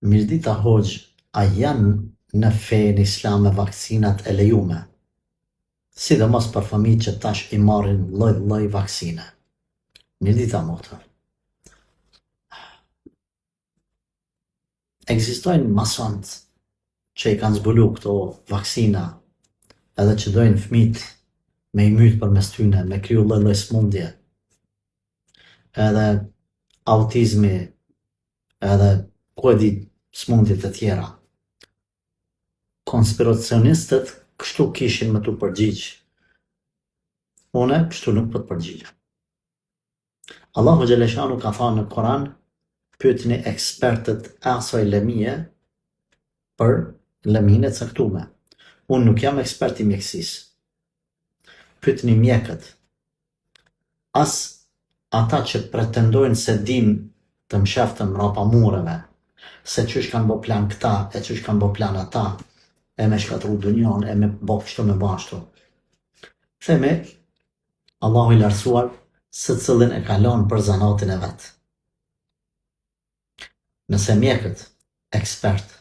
Mirdita Hoxh, a janë në fenë islame vakcinat e lejume? Sidomos për fëmijët që tash i marrin lloj vaksine. Mirdita motra. Ekzistojnë masant që i kanë zbulu këto vaksina edhe që dojnë fëmijët me i mytë përmes tyne, me kriju lloj smundje, edhe autizmi, edhe ku e di smundjet e tjera. Konspiracionistët kështu kishin me tu përgjigj. Une kështu nuk po të përgjigjem. Allahu Gjeleshanu ka thënë në Koran, pyetni ekspertët e asaj lëmie për lëmine e caktume. Unë nuk jam ekspert i mjekësisë. Pyetni mjekët. As ata që pretendojnë se din të msheftën mrapa mureve, se qysh kanë bo plan këta, e qysh kanë bo plan ata, e me shkatru dunjon, e me bo kështu me bashtu. Themi, Allahu i lartësuar, se cëllin e kalon për zanatin e vetë. Nëse mjekët, ekspert,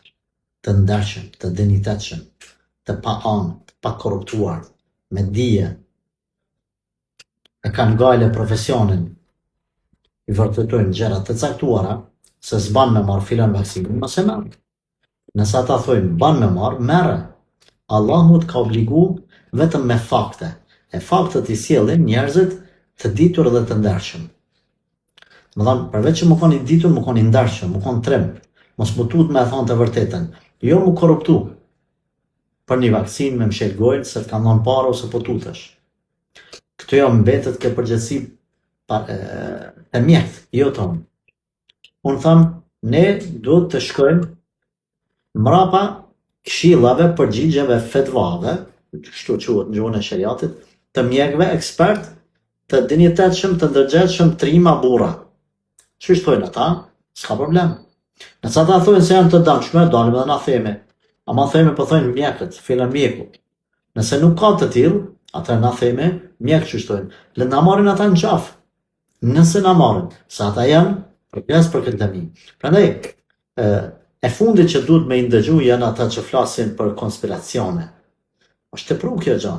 të ndershëm, të dinitetshëm, të pa anë, të pa korruptuar, me dije, e kanë gajle profesionin, i vërtetojnë gjërat të caktuara, se s'ban me marrë filan vaksinë, mos e merr. Nëse ata thojnë ban me marrë, merre. Allahu të ka obligu vetëm me fakte. E faktet i sjellin njerëzit të ditur dhe të ndershëm. Më thonë, përveç që më kon i ditur, më kon i ndershëm, më kon trim. Mos më tut me e thonë të vërtetën. Jo më korruptu. Për një vaksinë me mshet gojnë, se të kanë dhënë parë ose po tutesh. Këto jo mbetet ke përgjithësi e mjekët, jo tonë. Unë thamë, ne duhet të shkojmë mrapa këshillave, përgjigjeve, fetvave, kështu quhet në gjuhën e shariatit, të mjekëve ekspert, të dinitetshëm, të ndërgjegjshëm, trima burra. Çu thojnë ata? S'ka problem. Nëse ata thojnë se janë të dëmshme, dalim edhe na themi. Ama themi po thojnë mjekët, filan mjeku. Nëse nuk ka të tillë, atëherë na themi, mjekë çu thojnë. Le na marrin ata në qafë. Nëse na marrin, se ata janë përpjes për këtë lëmi. Prandaj, e fundit që duhet me i ndëgju janë ata që flasin për konspiracione. Është tepru kjo gjë.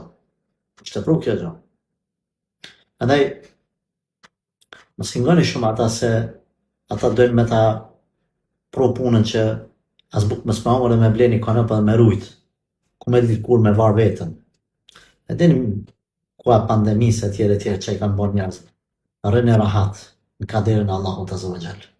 Është tepru kjo gjë. Prandaj, mos i ngoni shumë ata se ata dojnë me ta pro punën që as buk më smau edhe me bleni kanop edhe me rujt. Ku me ditë kur me var vetën. E dini ku a pandemisë e tjere që i kanë bërë njerëzit. Rëni rahat në kaderin Allahut Azza wa Jall.